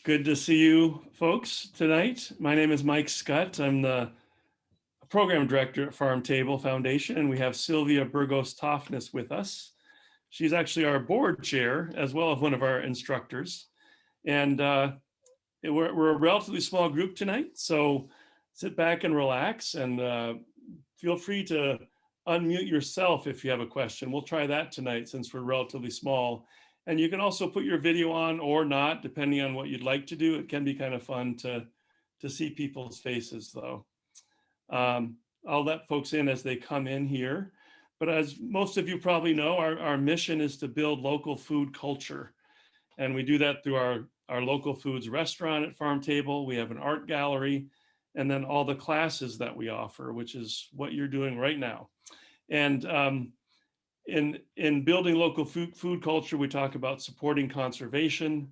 Good to see you folks tonight. My name is Mike Scott. I'm the program director at Farm Table Foundation, and we have Sylvia Burgos-Toffness with us. She's actually our board chair as well as one of our instructors. And we're a relatively small group tonight, so sit back and relax and feel free to unmute yourself if you have a question. We'll try that tonight since we're relatively small. And you can also put your video on or not, depending on what you'd like to do. It can be kind of fun to see people's faces, though. I'll let folks in as they come in here. But as most of you probably know, our mission is to build local food culture. And we do that through our local foods restaurant at Farm Table. We have an art gallery, and then all the classes that we offer, which is what you're doing right now. And in building local food culture, we talk about supporting conservation,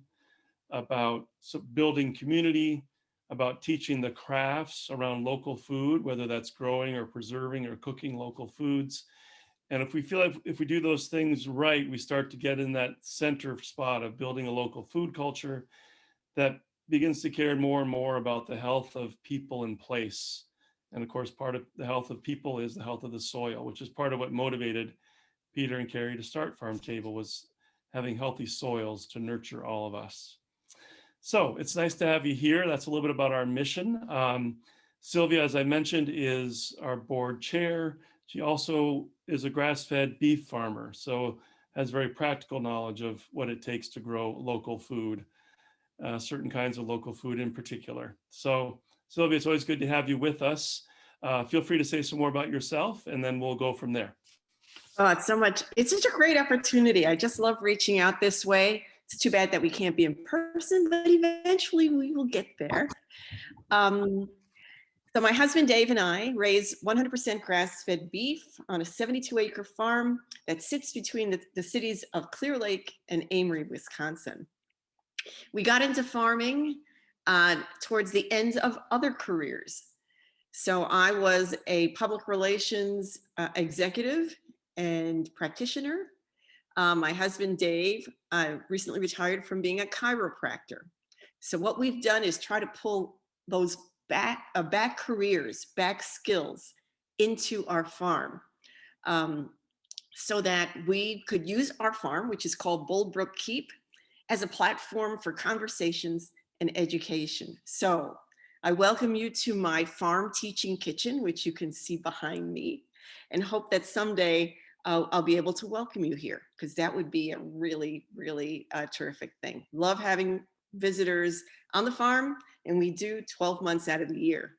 about building community, about teaching the crafts around local food, whether that's growing or preserving or cooking local foods. And if we feel like if we do those things right, we start to get in that center spot of building a local food culture that begins to care more and more about the health of people and place. And of course, part of the health of people is the health of the soil, which is part of what motivated Peter and Carrie to start Farm Table, was having healthy soils to nurture all of us. So it's nice to have you here. That's a little bit about our mission. Sylvia, as I mentioned, is our board chair. She also is a grass-fed beef farmer, so has very practical knowledge of what it takes to grow local food, certain kinds of local food in particular. So Sylvia, it's always good to have you with us. Feel free to say some more about yourself, and then we'll go from there. Oh, it's such a great opportunity. I just love reaching out this way. It's too bad that we can't be in person, but eventually we will get there. So my husband Dave and I raise 100% grass-fed beef on a 72-acre farm that sits between the cities of Clear Lake and Amory, Wisconsin. We got into farming towards the end of other careers. So I was a public relations executive and practitioner. My husband Dave recently retired from being a chiropractor. So what we've done is try to pull those back careers, back skills into our farm, so that we could use our farm, which is called Boldbrook Keep, as a platform for conversations and education. So I welcome you to my farm teaching kitchen, which you can see behind me, and hope that someday I'll be able to welcome you here, because that would be a really, really terrific thing. Love having visitors on the farm, and we do 12 months out of the year.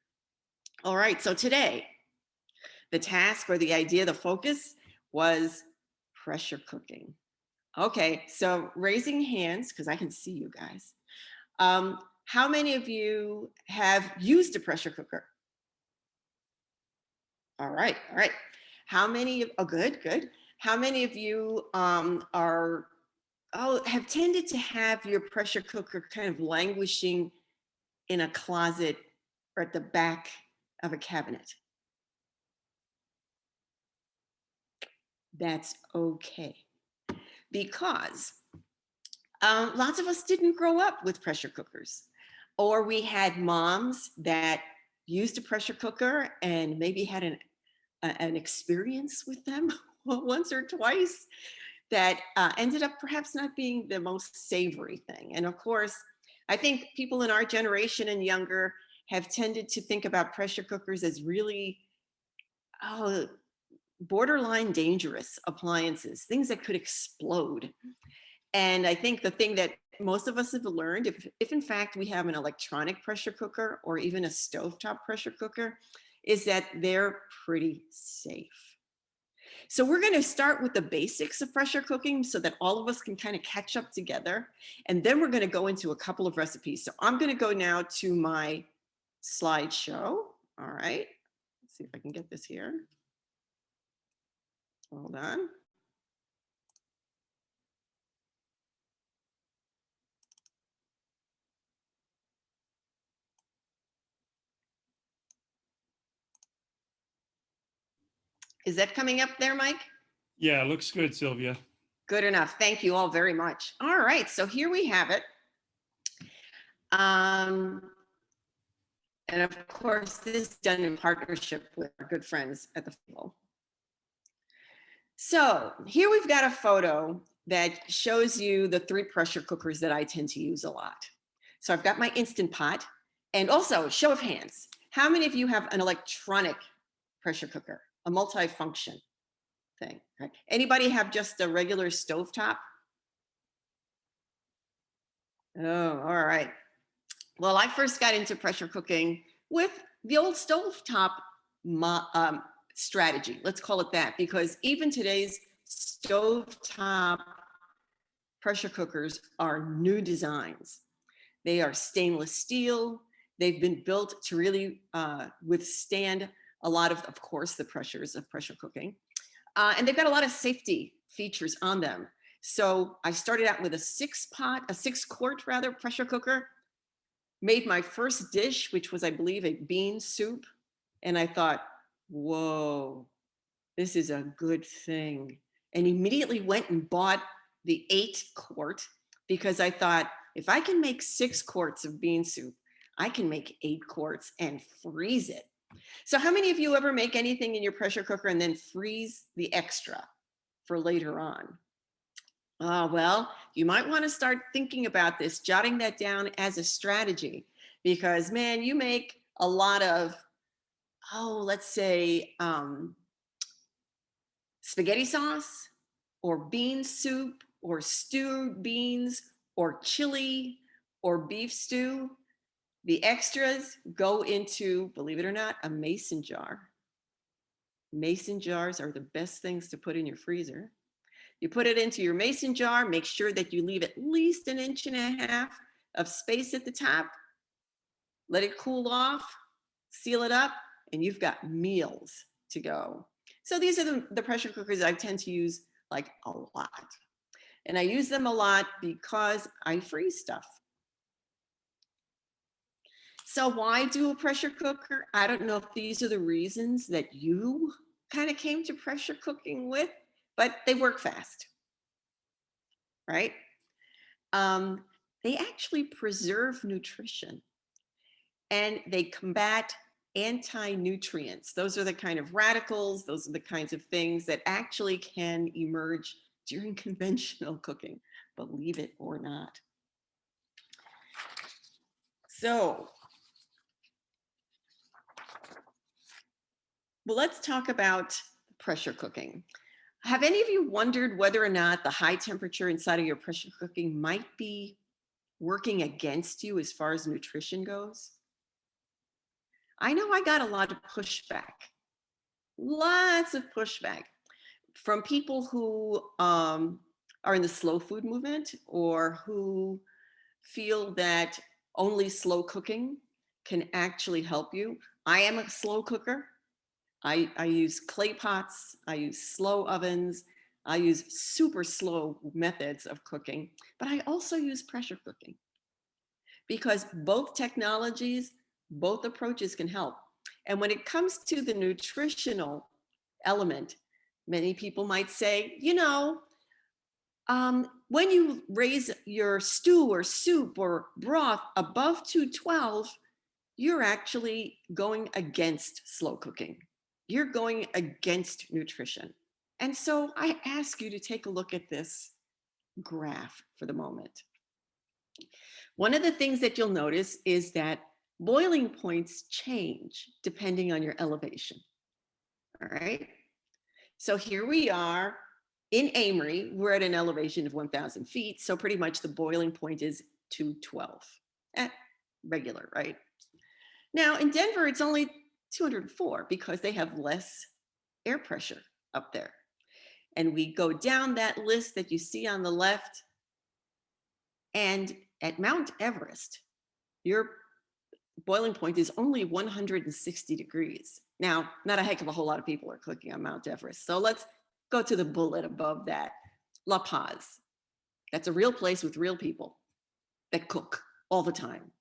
All right, so today, the task or the idea, the focus was pressure cooking. Okay, so raising hands, because I can see you guys. How many of you have used a pressure cooker? All right. How many, oh, good. How many of you have tended to have your pressure cooker kind of languishing in a closet or at the back of a cabinet? That's okay, because lots of us didn't grow up with pressure cookers, or we had moms that used a pressure cooker and maybe had an experience with them once or twice that ended up perhaps not being the most savory thing. And of course, I think people in our generation and younger have tended to think about pressure cookers as really borderline dangerous appliances, things that could explode. And I think the thing that most of us have learned, if in fact we have an electronic pressure cooker or even a stovetop pressure cooker, is that they're pretty safe. So we're going to start with the basics of pressure cooking so that all of us can kind of catch up together. And then we're going to go into a couple of recipes. So I'm going to go now to my slideshow. All right. Let's see if I can get this here. Hold on. Is that coming up there, Mike? Yeah, looks good, Sylvia. Good enough. Thank you all very much. All right, so here we have it. And of course, this is done in partnership with our good friends at the festival. So here we've got a photo that shows you the 3 pressure cookers that I tend to use a lot. So I've got my InstantPot, and also show of hands. How many of you have an electronic pressure cooker, a multi-function thing? Right? Anybody have just a regular stovetop? Oh, all right. Well, I first got into pressure cooking with the old stovetop strategy. Let's call it that, because even today's stovetop pressure cookers are new designs. They are stainless steel. They've been built to really withstand a lot of course, the pressures of pressure cooking. And they've got a lot of safety features on them. So I started out with a 6-quart rather, pressure cooker, made my first dish, which was, I believe, a bean soup. And I thought, whoa, this is a good thing. And immediately went and bought the 8-quart, because I thought, if I can make 6 quarts of bean soup, I can make 8 quarts and freeze it. So how many of you ever make anything in your pressure cooker and then freeze the extra for later on? Well, you might want to start thinking about this, jotting that down as a strategy, because man, you make a lot of, let's say, spaghetti sauce or bean soup or stewed beans or chili or beef stew. The extras go into, believe it or not, a mason jar. Mason jars are the best things to put in your freezer. You put it into your mason jar, make sure that you leave at least 1.5 inches of space at the top, let it cool off, seal it up, and you've got meals to go. So these are the pressure cookers I tend to use like a lot. And I use them a lot because I freeze stuff. So why do a pressure cooker? I don't know if these are the reasons that you kind of came to pressure cooking with, but they work fast, right? They actually preserve nutrition and they combat anti-nutrients. Those are the kind of radicals, those are the kinds of things that actually can emerge during conventional cooking, believe it or not. So, well, let's talk about pressure cooking. Have any of you wondered whether or not the high temperature inside of your pressure cooking might be working against you as far as nutrition goes? I know I got a lot of pushback, lots of pushback from people who are in the slow food movement or who feel that only slow cooking can actually help you. I am a slow cooker. I use clay pots, I use slow ovens, I use super slow methods of cooking, but I also use pressure cooking because both technologies, both approaches can help. And when it comes to the nutritional element, many people might say, you know, when you raise your stew or soup or broth above 212, you're actually going against slow cooking. You're going against nutrition. And so I ask you to take a look at this graph for the moment. One of the things that you'll notice is that boiling points change depending on your elevation. All right. So here we are in Amory. We're at an elevation of 1,000 feet. So pretty much the boiling point is 212 at regular, right? Now in Denver, it's only 204 because they have less air pressure up there. And we go down that list that you see on the left. And at Mount Everest, your boiling point is only 160 degrees. Now, not a heck of a whole lot of people are cooking on Mount Everest. So let's go to the bullet above that. La Paz. That's a real place with real people that cook all the time.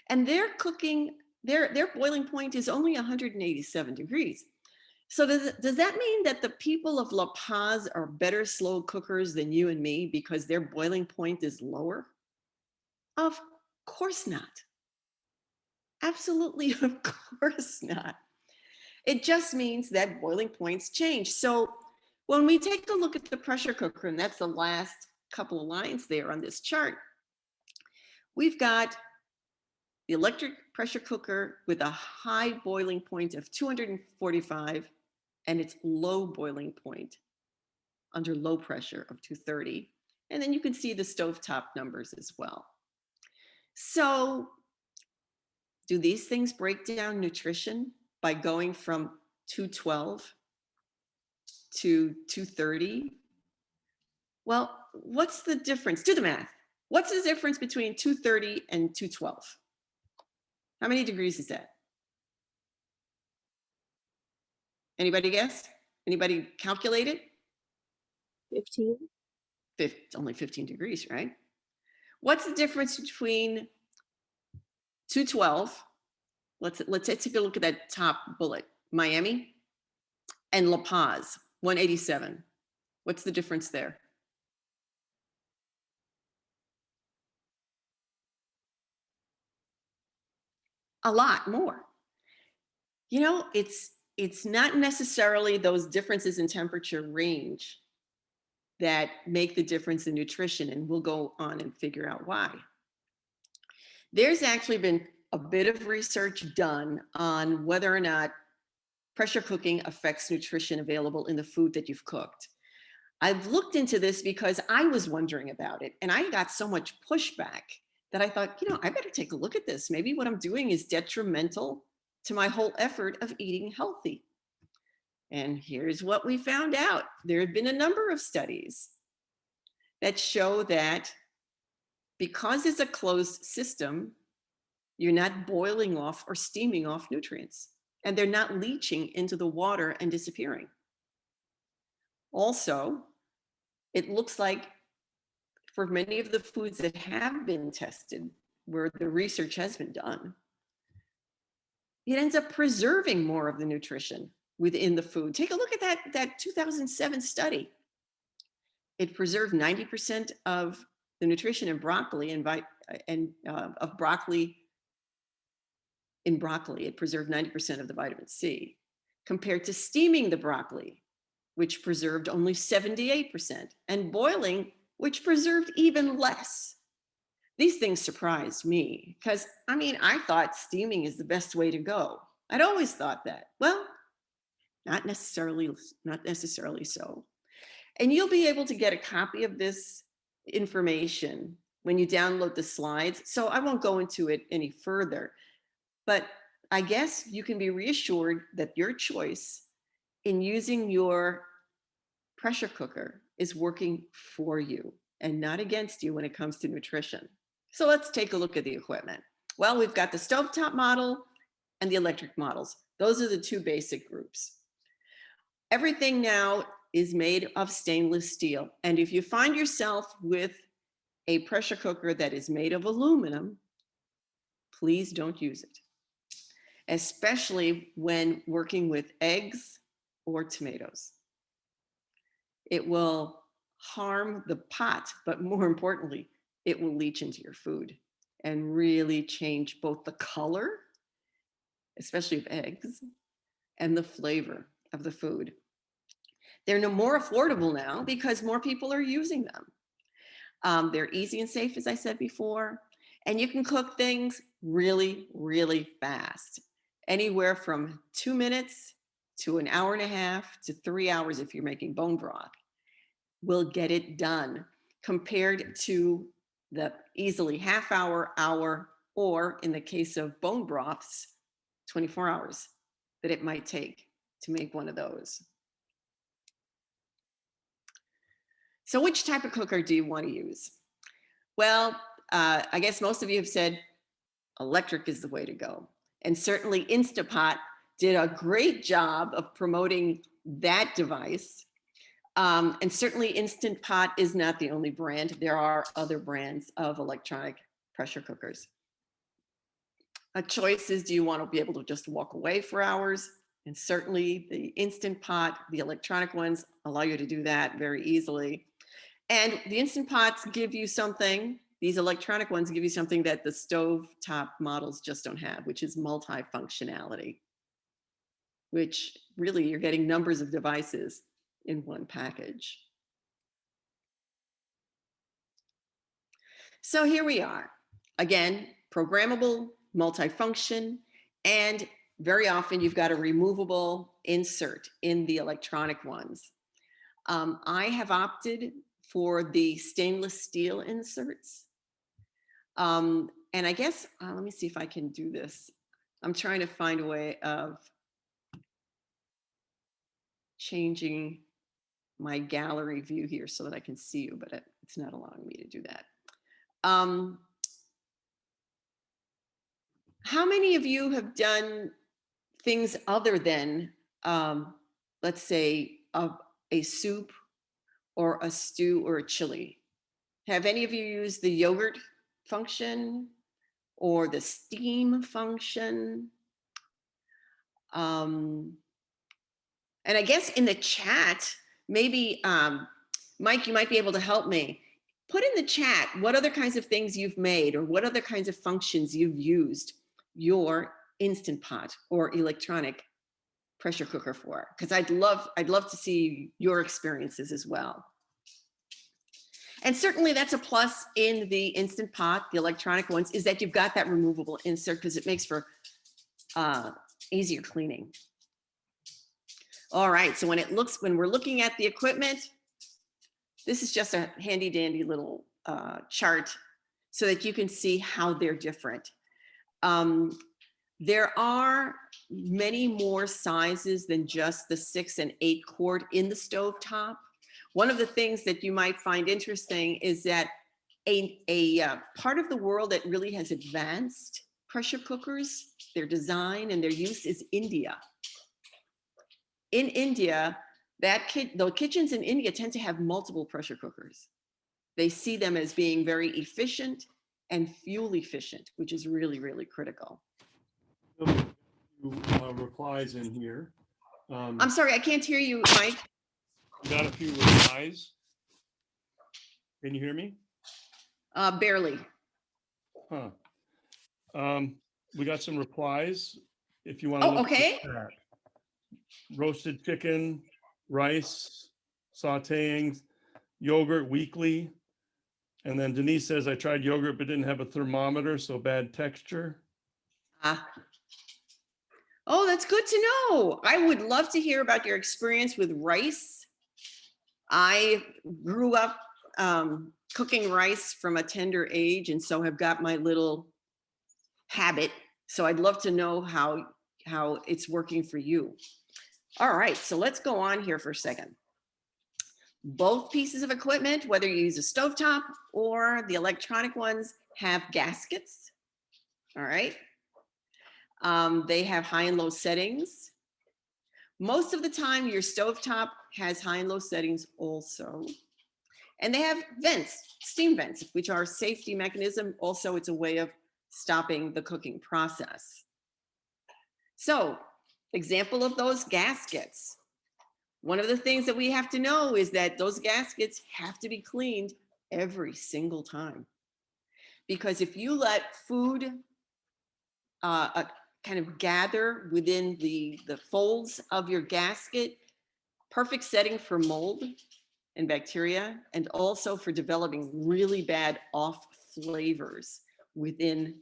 And they're cooking, their boiling point is only 187 degrees. So does that mean that the people of La Paz are better slow cookers than you and me because their boiling point is lower? Of Of course not. Absolutely, of course not. It just means that boiling points change. So when we take a look at the pressure cooker, and that's the last couple of lines there on this chart, we've got the electric pressure cooker with a high boiling point of 245 and its low boiling point under low pressure of 230. And then you can see the stovetop numbers as well. So do these things break down nutrition by going from 212 to 230? Well, what's the difference? Do the math. What's the difference between 230 and 212? How many degrees is that? Anybody guess? Anybody calculate it? 15. Only 15 degrees, right? What's the difference between 212? Let's take a look at that top bullet, Miami, and La Paz, 187. What's the difference there? A lot more. You know, it's not necessarily those differences in temperature range that make the difference in nutrition, and we'll go on and figure out why. There's actually been a bit of research done on whether or not pressure cooking affects nutrition available in the food that you've cooked. I've looked into this because I was wondering about it, and I got so much pushback that I thought, you know, I better take a look at this. Maybe what I'm doing is detrimental to my whole effort of eating healthy. And here's what we found out. There have been a number of studies that show that because it's a closed system, you're not boiling off or steaming off nutrients, and they're not leaching into the water and disappearing. Also, it looks like for many of the foods that have been tested, where the research has been done, it ends up preserving more of the nutrition within the food. Take a look at that 2007 study. It preserved 90% of the nutrition in broccoli of broccoli. In broccoli, it preserved 90% of the vitamin C, compared to steaming the broccoli, which preserved only 78%, and boiling, which preserved even less. These things surprised me because, I mean, I thought steaming is the best way to go. I'd always thought that. Well, not necessarily so. And you'll be able to get a copy of this information when you download the slides. So I won't go into it any further, but I guess you can be reassured that your choice in using your pressure cooker is working for you and not against you when it comes to nutrition. So let's take a look at the equipment. Well, we've got the stovetop model and the electric models. Those are the two basic groups. Everything now is made of stainless steel. And if you find yourself with a pressure cooker that is made of aluminum, please don't use it, especially when working with eggs or tomatoes. It will harm the pot, but more importantly, it will leach into your food and really change both the color, especially of eggs, and the flavor of the food. They're no more affordable now because more people are using them. They're easy and safe, as I said before, and you can cook things really, really fast. Anywhere from 2 minutes to an hour and a half to 3 hours if you're making bone broth will get it done, compared to the easily half hour, or in the case of bone broths, 24 hours that it might take to make one of those. So which type of cooker do you want to use? Well, I guess most of you have said electric is the way to go. And certainly InstantPot did a great job of promoting that device. And certainly InstantPot is not the only brand. There are other brands of electronic pressure cookers. A choice is, do you want to be able to just walk away for hours? And certainly the InstantPot, the electronic ones, allow you to do that very easily. And the InstantPots give you something These electronic ones give you something that the stovetop models just don't have, which is multi-functionality, which really you're getting numbers of devices in one package. So here we are. Again, programmable, multifunction, and very often you've got a removable insert in the electronic ones. I have opted for the stainless steel inserts. And I guess, let me see if I can do this. I'm trying to find a way of changing my gallery view here so that I can see you, but it's not allowing me to do that. How many of you have done things other than, let's say, a soup or a stew or a chili? Have any of you used the yogurt function or the steam function? And I guess in the chat, maybe, Mike, you might be able to help me. Put in the chat what other kinds of things you've made or what other kinds of functions you've used your InstantPot or electronic pressure cooker for, because I'd love to see your experiences as well. And certainly that's a plus in the InstantPot, the electronic ones, is that you've got that removable insert because it makes for easier cleaning. All right, so when we're looking at the equipment, this is just a handy dandy little chart so that you can see how they're different. There are many more sizes than just the 6 and 8 quart in the stovetop. One of the things that you might find interesting is that a part of the world that really has advanced pressure cookers, their design and their use, is India. In India, the kitchens in India tend to have multiple pressure cookers. They see them as being very efficient and fuel efficient, which is really, really critical. Replies in here. I'm sorry, I can't hear you, Mike. We got a few replies. Can you hear me? Barely. Huh. We got some replies. If you want Oh, to look okay. at that. Roasted chicken, rice, sauteing, yogurt weekly. And then Denise says, I tried yogurt but didn't have a thermometer, so bad texture. Oh, that's good to know. I would love to hear about your experience with rice. I grew up cooking rice from a tender age, and so have got my little habit. So I'd love to know how it's working for you. All right, so let's go on here for a second. Both pieces of equipment, whether you use a stovetop or the electronic ones, have gaskets. All right. They have high and low settings. Most of the time, your stovetop has high and low settings also. And they have vents, steam vents, which are a safety mechanism. Also, it's a way of stopping the cooking process. So, example of those gaskets. One of the things that we have to know is that those gaskets have to be cleaned every single time. Because if you let food kind of gather within the folds of your gasket, perfect setting for mold and bacteria, and also for developing really bad off flavors within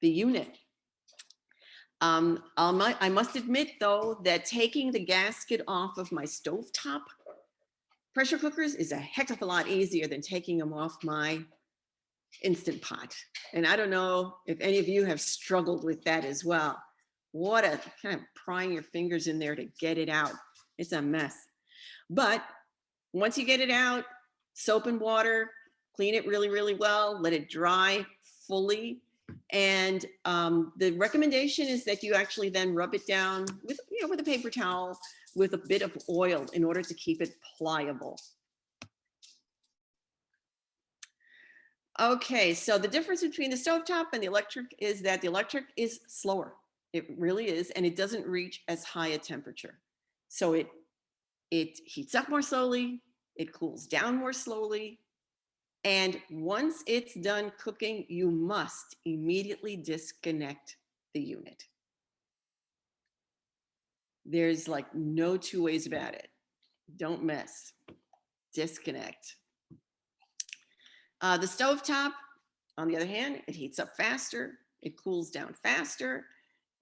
the unit. I must admit, though, that taking the gasket off of my stovetop pressure cookers is a heck of a lot easier than taking them off my InstantPot. And I don't know if any of you have struggled with that as well. What a kind of prying your fingers in there to get it out. It's a mess. But once you get it out, soap and water, clean it really, really well, let it dry fully. And the recommendation is that you actually then rub it down with, with a paper towel with a bit of oil in order to keep it pliable. Okay, so the difference between the stovetop and the electric is that the electric is slower. It really is, and it doesn't reach as high a temperature. So it heats up more slowly, it cools down more slowly, And once it's done cooking, you must immediately disconnect the unit. There's like no two ways about it. Don't mess. Disconnect. The stovetop, on the other hand, it heats up faster, it cools down faster.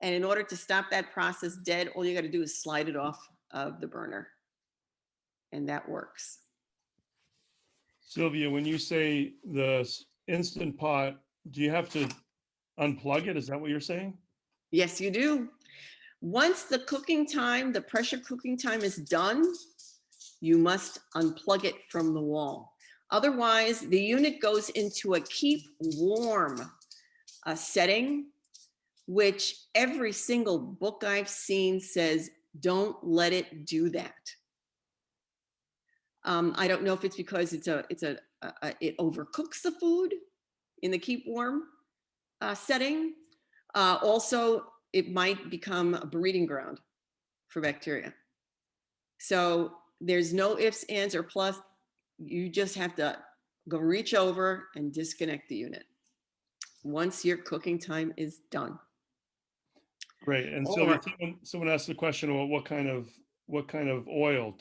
And in order to stop that process dead, all you got to do is slide it off of the burner. And that works. Sylvia, when you say the Instant Pot, do you have to unplug it? Is that what you're saying? Yes, you do. Once the cooking time, the pressure cooking time is done, you must unplug it from the wall. Otherwise, the unit goes into a keep warm setting, which every single book I've seen says, don't let it do that. I don't know if it's because it overcooks the food in the keep warm setting. Also, it might become a breeding ground for bacteria. So there's no ifs, ands, or plus. You just have to go reach over and disconnect the unit once your cooking time is done. Great. And Or- Sylvia, someone asked the question about what kind of oil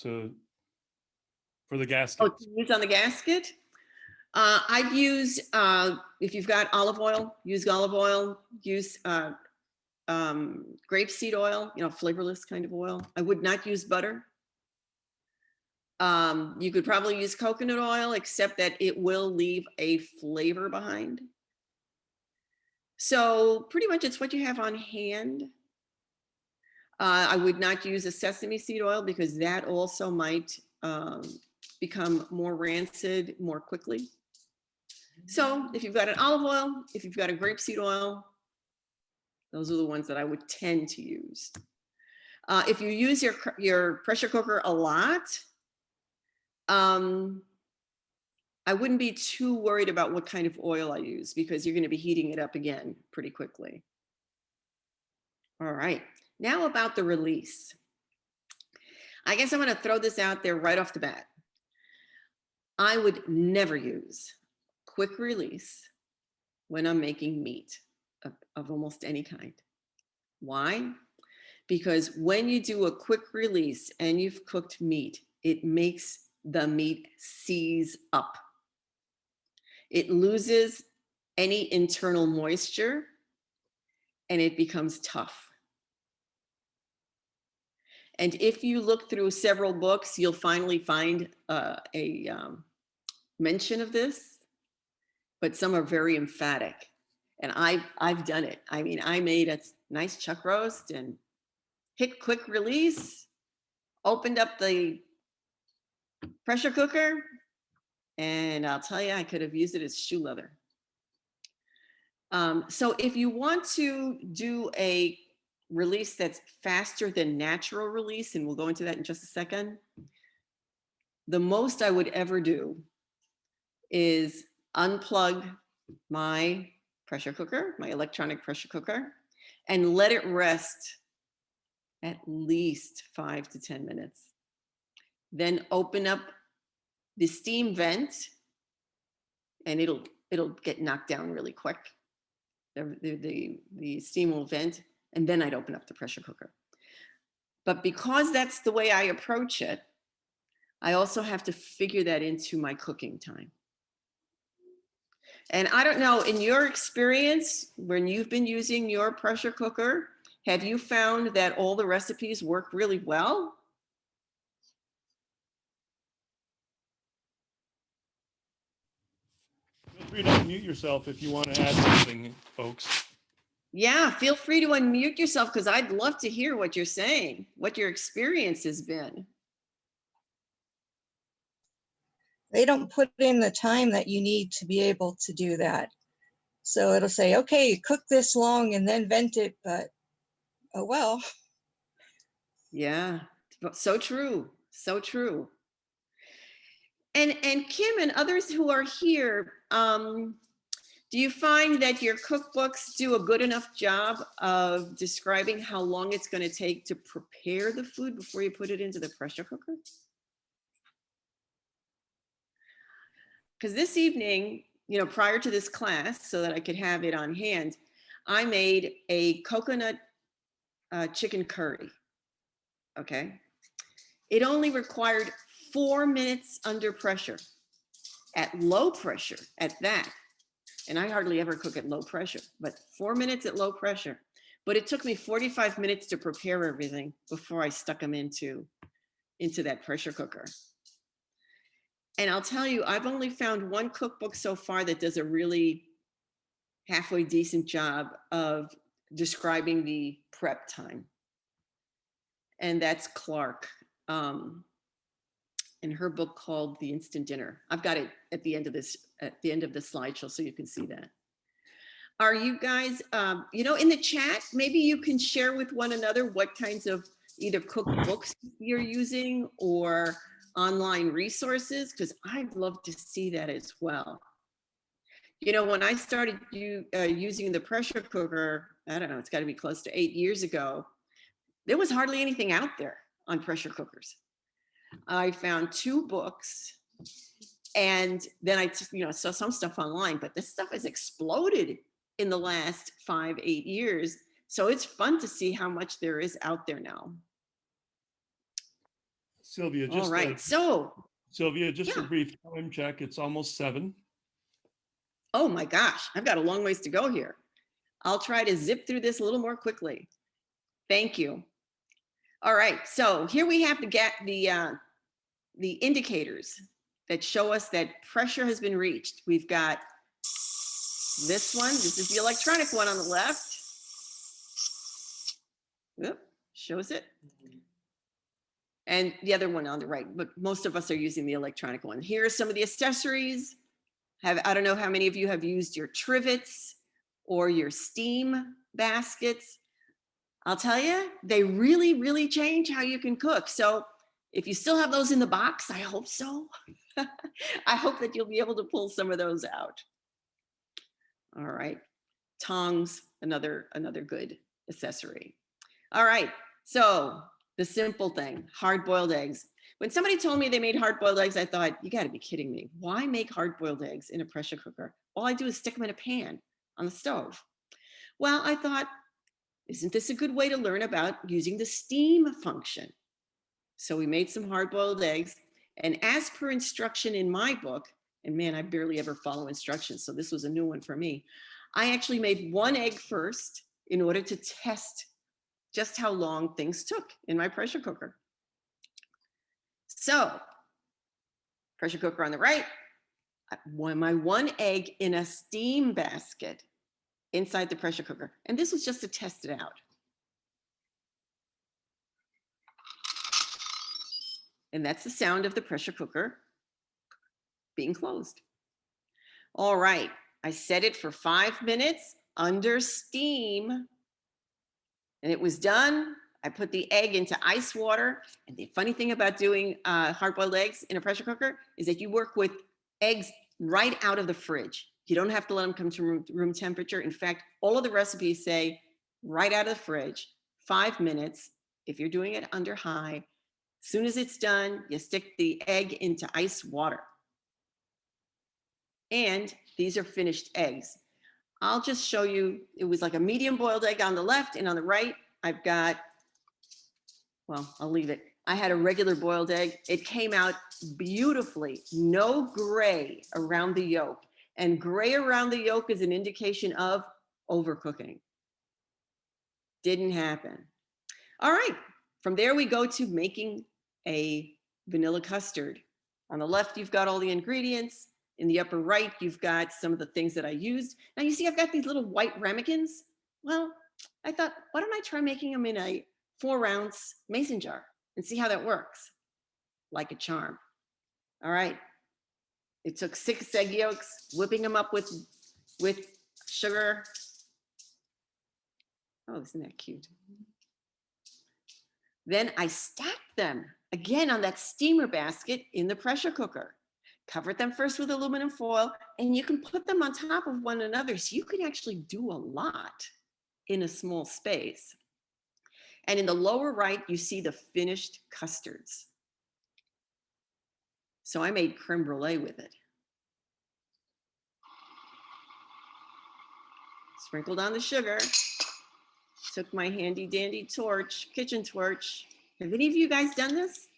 for the gasket. to use on the gasket, I'd use, if you've got olive oil, use olive oil, use grapeseed oil, flavorless kind of oil. I would not use butter. You could probably use coconut oil, except that it will leave a flavor behind. So pretty much it's what you have on hand. I would not use a sesame seed oil because that also might become more rancid more quickly. So if you've got an olive oil, if you've got a grapeseed oil, those are the ones that I would tend to use. If you use your pressure cooker a lot, I wouldn't be too worried about what kind of oil I use because you're going to be heating it up again pretty quickly. All right, now about the release. I guess I'm going to throw this out there right off the bat. I would never use quick release when I'm making meat of almost any kind. Why? Because when you do a quick release and you've cooked meat, it makes the meat seize up. It loses any internal moisture and it becomes tough. And if you look through several books, you'll finally find a mention of this, but some are very emphatic. And I've done it. I mean, I made a nice chuck roast and hit quick release, opened up the pressure cooker, and I'll tell you, I could have used it as shoe leather. So if you want to do a release that's faster than natural release, and we'll go into that in just a second, the most I would ever do is unplug my pressure cooker, my electronic pressure cooker, and let it rest at least 5 to 10 minutes. Then open up the steam vent and it'll get knocked down really quick. The steam will vent, and then I'd open up the pressure cooker. But because that's the way I approach it, I also have to figure that into my cooking time. And I don't know, in your experience, when you've been using your pressure cooker, have you found that all the recipes work really well? Feel free to unmute yourself if you want to add something, folks. Yeah, feel free to unmute yourself because I'd love to hear what you're saying, what your experience has been. They don't put in the time that you need to be able to do that. So it'll say, okay, cook this long and then vent it, but oh well. Yeah, so true, so true. And Kim and others who are here, do you find that your cookbooks do a good enough job of describing how long it's going to take to prepare the food before you put it into the pressure cooker? because this evening, you know, prior to this class, so that I could have it on hand, I made a coconut chicken curry. Okay. It only required 4 minutes under pressure, at low pressure at that. And I hardly ever cook at low pressure, but 4 minutes at low pressure. But it took me 45 minutes to prepare everything before I stuck them into that pressure cooker. And I'll tell you, I've only found one cookbook so far that does a really halfway decent job of describing the prep time. And that's Clark, in her book called The Instant Dinner. I've got it at the end of the slideshow so you can see that. Are you guys, you know, in the chat, maybe you can share with one another what kinds of either cookbooks you're using or online resources, because I'd love to see that as well. You know, when I started using the pressure cooker, I don't know, it's got to be close to 8 years ago, there was hardly anything out there on pressure cookers. I found 2 books, and then I, you know, saw some stuff online, but this stuff has exploded in the last 5-8 years. So it's fun to see how much there is out there now. Sylvia, just all right. Sylvia, just yeah. a brief time check. It's almost 7. Oh my gosh, I've got a long ways to go here. I'll try to zip through this a little more quickly. Thank you. All right, so here we have the indicators that show us that pressure has been reached. We've got this one. This is the electronic one on the left. Oop, shows it. And the other one on the right, but most of us are using the electronic one. Here are some of the accessories. I don't know how many of you have used your trivets or your steam baskets. I'll tell you, they really, really change how you can cook. So if you still have those in the box, I hope so. I hope that you'll be able to pull some of those out. All right, tongs, another good accessory. All right, so the simple thing, hard-boiled eggs. When somebody told me they made hard-boiled eggs, I thought, you gotta be kidding me. Why make hard-boiled eggs in a pressure cooker? All I do is stick them in a pan on the stove. Well, I thought, isn't this a good way to learn about using the steam function? So we made some hard-boiled eggs, and as per instruction in my book, and man, I barely ever follow instructions, so this was a new one for me. I actually made 1 egg first in order to test just how long things took in my pressure cooker. So, pressure cooker on the right, my 1 egg in a steam basket inside the pressure cooker. And this was just to test it out. And that's the sound of the pressure cooker being closed. All right, I set it for 5 minutes under steam, and it was done. I put the egg into ice water. And the funny thing about doing hard-boiled eggs in a pressure cooker is that you work with eggs right out of the fridge. You don't have to let them come to room temperature. In fact, all of the recipes say right out of the fridge, 5 minutes. If you're doing it under high, as soon as it's done, you stick the egg into ice water. And these are finished eggs. I'll just show you, it was like a medium boiled egg on the left, and on the right, I've got, well, I'll leave it. I had a regular boiled egg. It came out beautifully, no gray around the yolk. And gray around the yolk is an indication of overcooking. Didn't happen. All right, from there we go to making a vanilla custard. On the left, you've got all the ingredients. In the upper right, you've got some of the things that I used. Now you see I've got these little white ramekins. Well, I thought, why don't I try making them in a 4-ounce mason jar and see how that works? Like a charm. All right. It took 6 egg yolks, whipping them up with sugar. Oh, isn't that cute? Then I stacked them again on that steamer basket in the pressure cooker. Covered them first with aluminum foil, and you can put them on top of one another. So you can actually do a lot in a small space. And in the lower right, you see the finished custards. So I made creme brulee with it. sprinkled on the sugar, took my handy dandy torch, kitchen torch. Have any of you guys done this?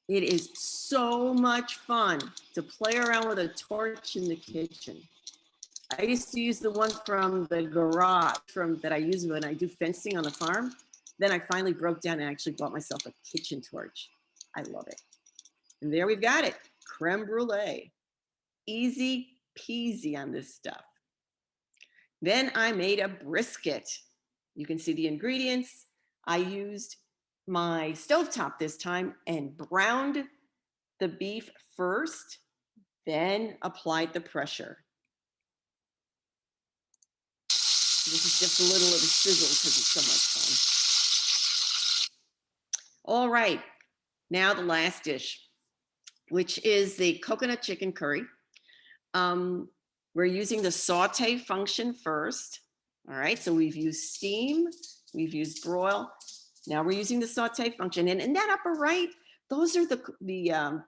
It is so much fun to play around with a torch in the kitchen. I used to use the one from the garage that I use when I do fencing on the farm. Then I finally broke down and actually bought myself a kitchen torch. I love it. And there we've got it, creme brulee. Easy peasy on this stuff. Then I made a brisket. You can see the ingredients. I used my stovetop this time and browned the beef first, then applied the pressure. This is just a little of a sizzle because it's so much fun. All right, now the last dish, which is the coconut chicken curry. We're using the saute function first. All right, so we've used steam, we've used broil. Now we're using the saute function. And in that upper right, those are the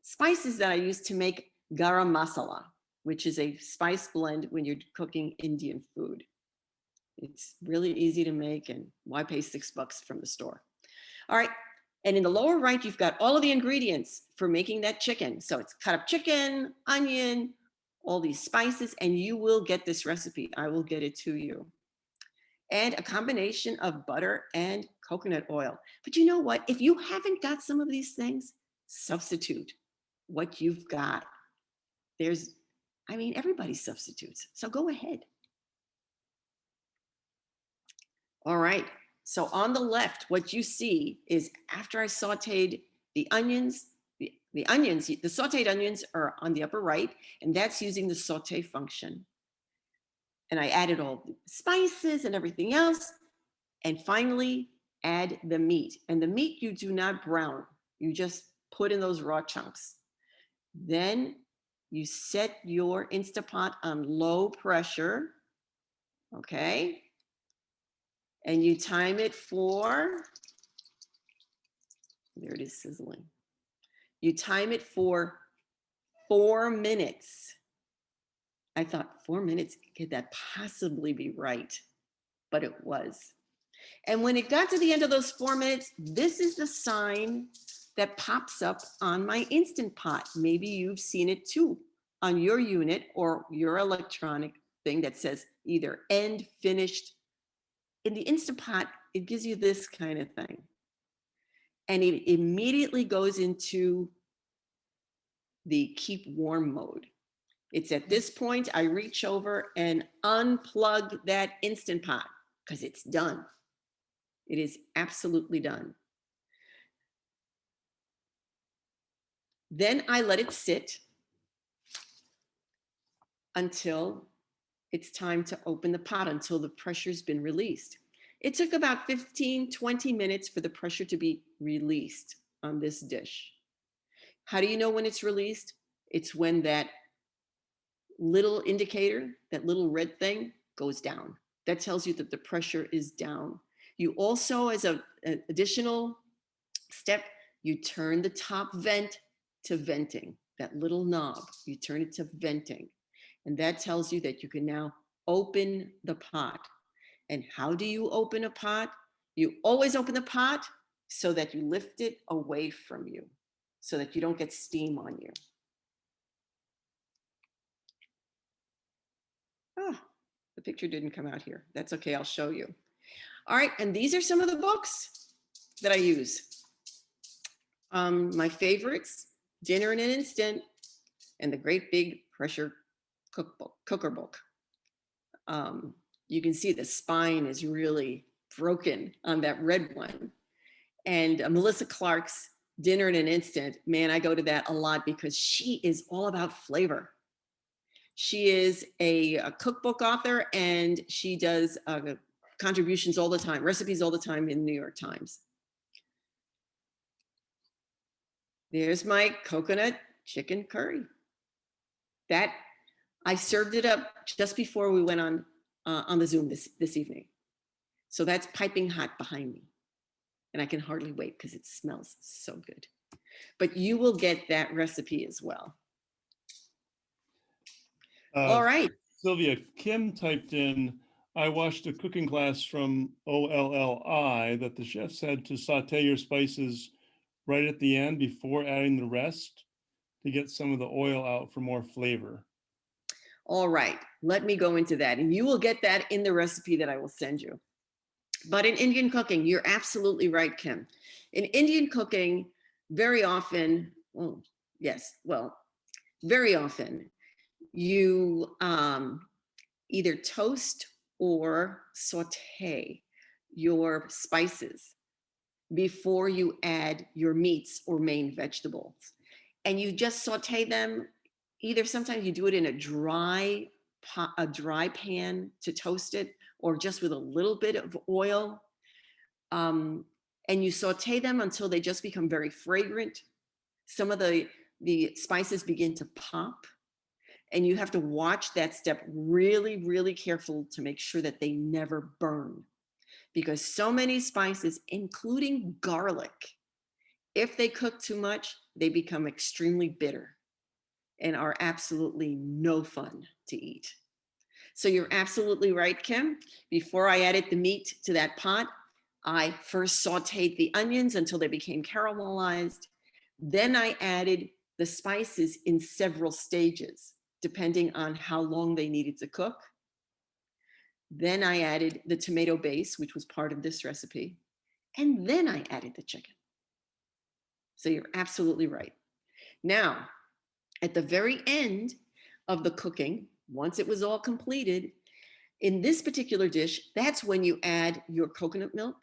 spices that I use to make garam masala, which is a spice blend when you're cooking Indian food. It's really easy to make, and why pay $6 from the store? All right, and in the lower right, you've got all of the ingredients for making that chicken. So it's cut up chicken, onion, all these spices, and you will get this recipe. I will get it to you. And a combination of butter and coconut oil. But you know what? If you haven't got some of these things, substitute what you've got. Everybody substitutes, so go ahead. All right, so on the left, what you see is after I sauteed the onions, the sauteed onions are on the upper right, and that's using the saute function. And I added all the spices and everything else. And finally, add the meat. And the meat you do not brown. You just put in those raw chunks. Then you set your InstantPot on low pressure. Okay. And you time it for, there it is sizzling. You time it for 4 minutes. I thought 4 minutes, could that possibly be right? But it was. And when it got to the end of those 4 minutes, this is the sign that pops up on my InstantPot. Maybe you've seen it too on your unit or your electronic thing that says either end, finished. In the InstantPot, it gives you this kind of thing. And it immediately goes into the keep warm mode. It's at this point, I reach over and unplug that InstantPot because it's done. It is absolutely done. Then I let it sit until it's time to open the pot, until the pressure's been released. It took about 15, 20 minutes for the pressure to be released on this dish. How do you know when it's released? It's when that little indicator, that little red thing, goes down. That tells you that the pressure is down. You also, as an additional step, you turn the top vent to venting, that little knob, you turn it to venting. And that tells you that you can now open the pot. And how do you open a pot? You always open the pot so that you lift it away from you, so that you don't get steam on you. Ah, the picture didn't come out here. That's okay, I'll show you. All right, and these are some of the books that I use. My favorites, Dinner in an Instant, and the Great Big Pressure Cooker Book. You can see the spine is really broken on that red one. And Melissa Clark's Dinner in an Instant, man, I go to that a lot because she is all about flavor. She is a cookbook author, and she does contributions all the time, recipes all the time in the New York Times. There's my coconut chicken curry. That I served it up just before we went on the Zoom this evening. So that's piping hot behind me. And I can hardly wait because it smells so good. But you will get that recipe as well. All right. Sylvia, Kim typed in, I watched a cooking class from OLLI that the chef said to saute your spices right at the end before adding the rest to get some of the oil out for more flavor. All right, let me go into that. And you will get that in the recipe that I will send you. But in Indian cooking, you're absolutely right, Kim. In Indian cooking, very often, very often, you either toast or saute your spices before you add your meats or main vegetables. And you just saute them. Either sometimes you do it in a dry pan to toast it, or just with a little bit of oil. And you saute them until they just become very fragrant. Some of the spices begin to pop, and you have to watch that step really, really careful to make sure that they never burn. Because so many spices, including garlic, if they cook too much, they become extremely bitter and are absolutely no fun to eat. So you're absolutely right, Kim. Before I added the meat to that pot, I first sauteed the onions until they became caramelized. Then I added the spices in several stages, depending on how long they needed to cook. Then I added the tomato base, which was part of this recipe. And then I added the chicken. So you're absolutely right. Now, at the very end of the cooking, once it was all completed, in this particular dish, that's when you add your coconut milk.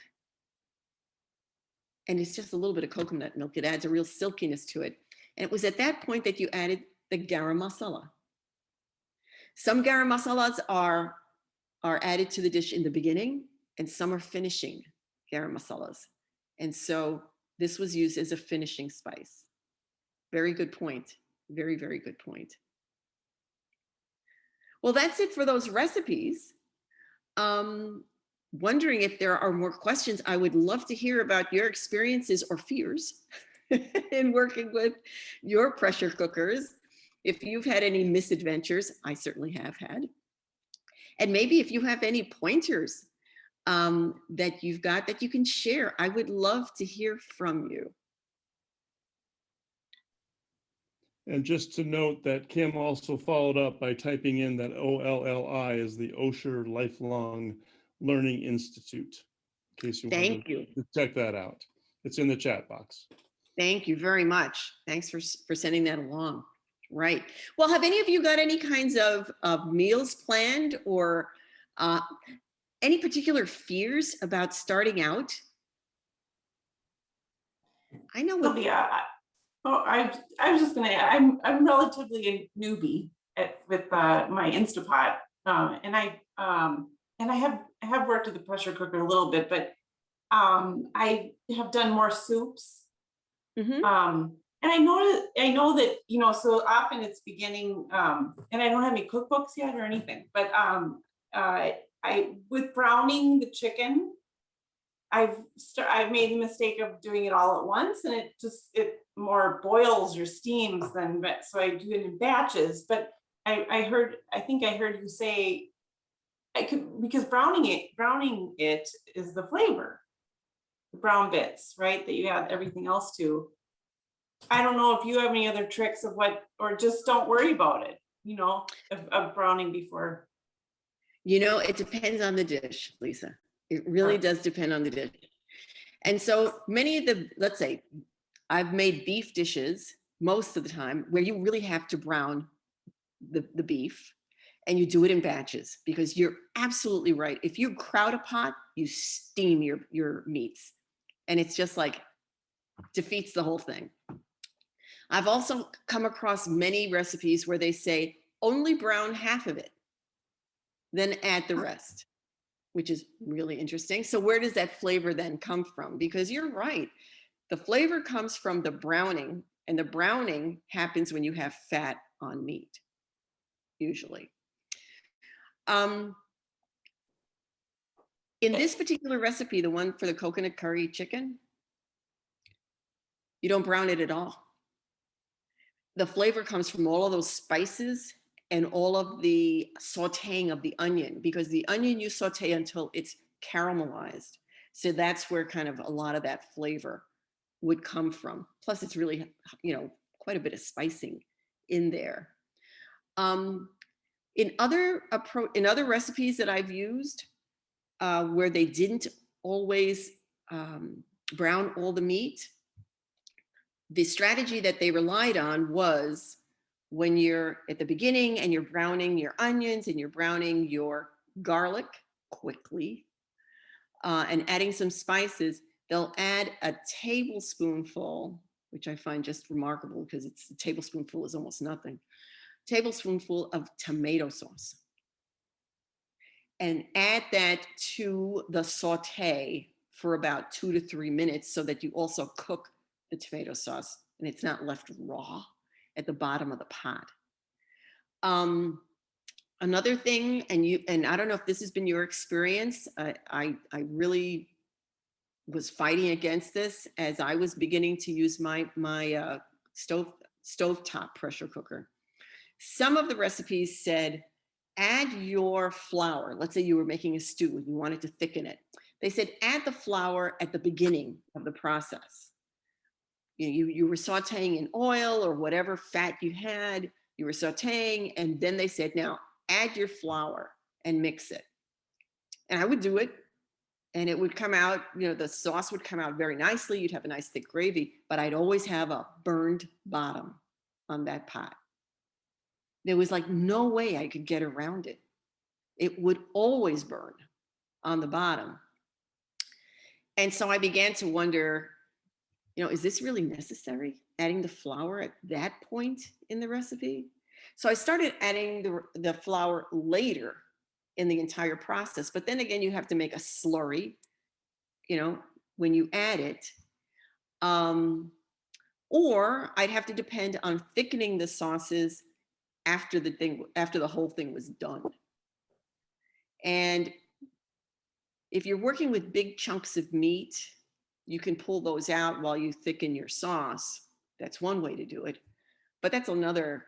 And it's just a little bit of coconut milk. It adds a real silkiness to it. And it was at that point that you added the garam masala. Some garam masalas are added to the dish in the beginning, and some are finishing garam masalas. And so this was used as a finishing spice. Very good point. Very, very good point. Well, that's it for those recipes. Wondering if there are more questions. I would love to hear about your experiences or fears in working with your pressure cookers. If you've had any misadventures, I certainly have had. And maybe if you have any pointers that you've got that you can share, I would love to hear from you. And just to note that Kim also followed up by typing in that OLLI is the Osher Lifelong Learning Institute, in case you Thank wanted you. to check that out. It's in the chat box. Thank you very much. Thanks for sending that along. Right. Well, have any of you got any kinds of meals planned, or any particular fears about starting out? I know. Sylvia, I was just gonna. I'm relatively a newbie with my InstantPot, and I have worked with the pressure cooker a little bit, but I have done more soups. Mm-hmm. And I know that, you know, so often it's beginning, and I don't have any cookbooks yet or anything, but with browning the chicken, I've made the mistake of doing it all at once, and it more boils or steams than, so I do it in batches. But I think I heard you say because browning it is the flavor, the brown bits, right, that you add everything else to. I don't know if you have any other tricks of or just don't worry about it, you know, of browning before. You know, it depends on the dish, Lisa. It really does depend on the dish. And so many of let's say, I've made beef dishes most of the time where you really have to brown the beef, and you do it in batches, because you're absolutely right. If you crowd a pot, you steam your meats, and it's just like defeats the whole thing. I've also come across many recipes where they say only brown half of it, then add the rest, which is really interesting. So where does that flavor then come from? Because you're right, the flavor comes from the browning, and the browning happens when you have fat on meat, usually. In this particular recipe, the one for the coconut curry chicken, you don't brown it at all. The flavor comes from all of those spices and all of the sauteing of the onion, because the onion you saute until it's caramelized. So that's where kind of a lot of that flavor would come from. Plus it's really, quite a bit of spicing in there. In other recipes that I've used, where they didn't always brown all the meat, the strategy that they relied on was when you're at the beginning and you're browning your onions and you're browning your garlic quickly and adding some spices, they'll add a tablespoonful, which I find just remarkable because a tablespoonful is almost nothing, tablespoonful of tomato sauce, and add that to the saute for about 2 to 3 minutes so that you also cook the tomato sauce and it's not left raw at the bottom of the pot. Another thing, and I don't know if this has been your experience, I really was fighting against this as I was beginning to use my stovetop pressure cooker. Some of the recipes said, add your flour. Let's say you were making a stew and you wanted to thicken it. They said, add the flour at the beginning of the process. You were sauteing in oil or whatever fat you had, you were sauteing, and then they said, now add your flour and mix it. And I would do it, and it would come out, the sauce would come out very nicely. You'd have a nice thick gravy, but I'd always have a burned bottom on that pot. There was like no way I could get around it. It would always burn on the bottom. And so I began to wonder, is this really necessary? Adding the flour at that point in the recipe? So I started adding the flour later in the entire process. But then again, you have to make a slurry, when you add it. Or I'd have to depend on thickening the sauces after the whole thing was done. And if you're working with big chunks of meat, you can pull those out while you thicken your sauce. That's one way to do it, but that's another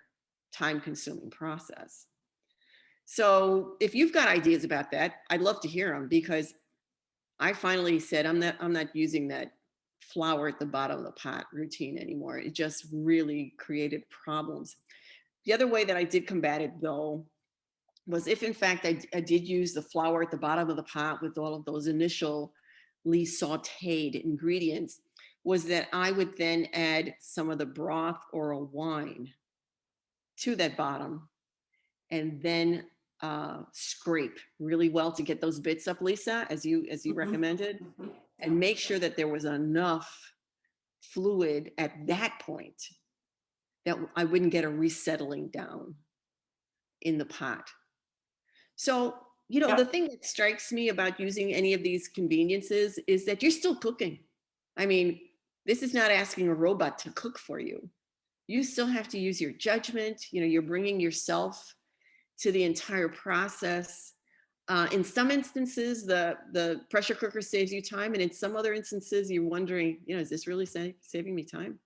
time-consuming process. So if you've got ideas about that, I'd love to hear them, because I finally said, I'm not using that flour at the bottom of the pot routine anymore. It just really created problems. The other way that I did combat it, though, was if in fact I did use the flour at the bottom of the pot with all of those initially sauteed ingredients, was that I would then add some of the broth or a wine to that bottom and then scrape really well to get those bits up, Lisa, as you recommended, and make sure that there was enough fluid at that point that I wouldn't get a resettling down in the pot. So, the thing that strikes me about using any of these conveniences is that you're still cooking. I mean, this is not asking a robot to cook for you. You still have to use your judgment. You're bringing yourself to the entire process. In some instances, the pressure cooker saves you time. And in some other instances, you're wondering, is this really saving me time?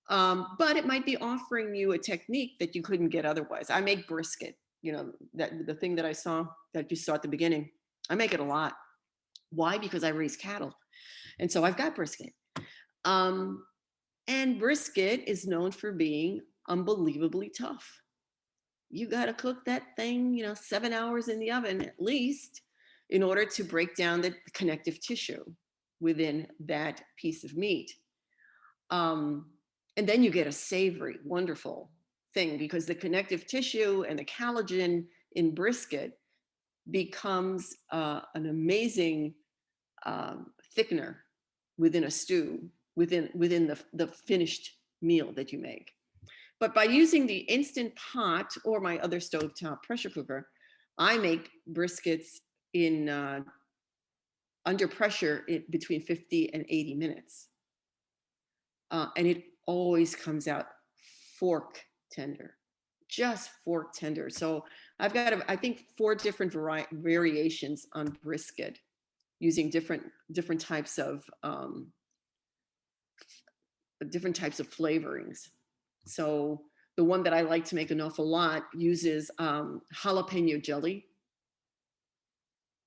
But it might be offering you a technique that you couldn't get otherwise. I make brisket, the thing that you saw at the beginning. I make it a lot. Why? Because I raise cattle. And so I've got brisket. And brisket is known for being unbelievably tough. You got to cook that thing, 7 hours in the oven at least, in order to break down the connective tissue within that piece of meat. And then you get a savory, wonderful thing, because the connective tissue and the collagen in brisket becomes an amazing thickener within a stew, within the finished meal that you make. But by using the InstantPot or my other stovetop pressure cooker, I make briskets in under pressure between 50 and 80 minutes. And it always comes out fork tender, just fork tender. So I've got, I think, 4 different variations on brisket using different types of flavorings. So the one that I like to make an awful lot uses jalapeno jelly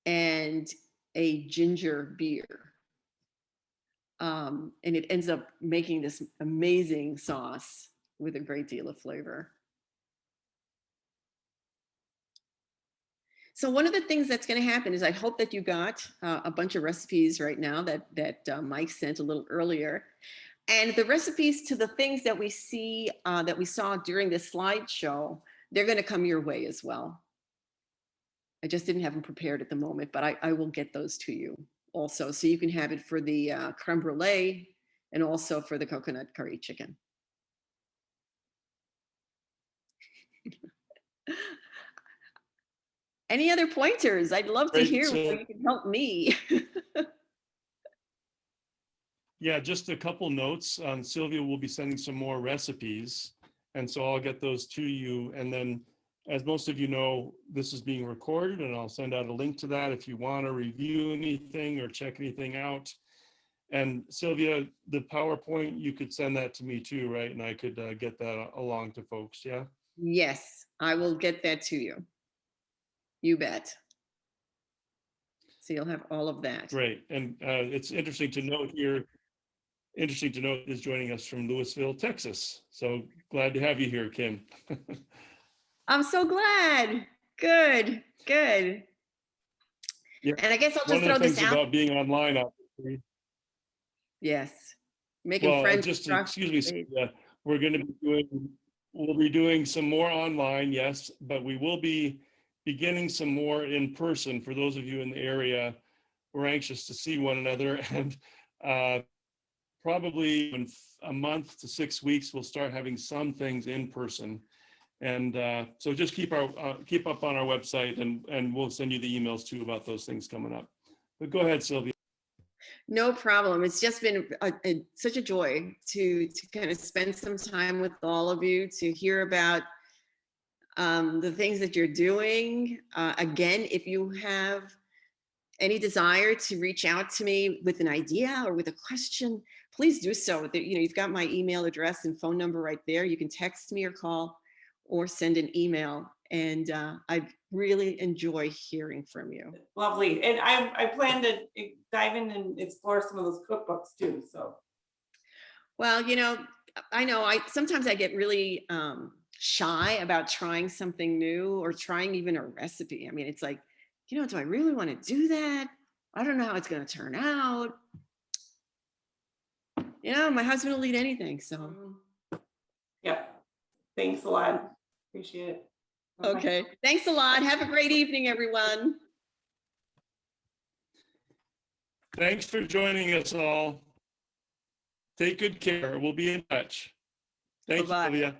and a ginger beer. And it ends up making this amazing sauce with a great deal of flavor. So one of the things that's going to happen is I hope that you got a bunch of recipes right now that Mike sent a little earlier. And the recipes to the things that we see, that we saw during this slideshow, they're going to come your way as well. I just didn't have them prepared at the moment, but I will get those to you also. So you can have it for the creme brulee and also for the coconut curry chicken. Any other pointers? I'd love to Great, hear so- how you can help me. Yeah, just a couple notes. Sylvia will be sending some more recipes, and so I'll get those to you. And then, as most of you know, this is being recorded, and I'll send out a link to that if you want to review anything or check anything out. And Sylvia, the PowerPoint, you could send that to me too, right? And I could get that along to folks, yeah? Yes, I will get that to you. You bet. So you'll have all of that. Great. And it's interesting to note here, is joining us from Louisville, Texas. So glad to have you here, Kim. I'm so glad. Good, good. Yeah. And I guess I'll One just of the throw this things out. about being online, obviously, Yes. Making well, friends. just across excuse the me, state. Sylvia, we'll be doing some more online, yes, but we will be beginning some more in person for those of you in the area. We're anxious to see one another, and probably in a month to 6 weeks, we'll start having some things in person. And so just keep up on our website, and we'll send you the emails too about those things coming up. But go ahead, Sylvia. No problem. It's just been such a joy to kind of spend some time with all of you, to hear about the things that you're doing. Again, if you have any desire to reach out to me with an idea or with a question, please do so. You've got my email address and phone number right there. You can text me or call or send an email. And I really enjoy hearing from you. Lovely. And I plan to dive in and explore some of those cookbooks too, so. Well, I know sometimes I get really shy about trying something new or trying even a recipe. I mean, it's like, do I really want to do that? I don't know how it's going to turn out. My husband will eat anything, so. Yeah, thanks a lot. Appreciate it. Bye-bye. Okay, thanks a lot. Have a great evening, everyone. Thanks for joining us all. Take good care. We'll be in touch. Thank you, Bye-bye. Sylvia.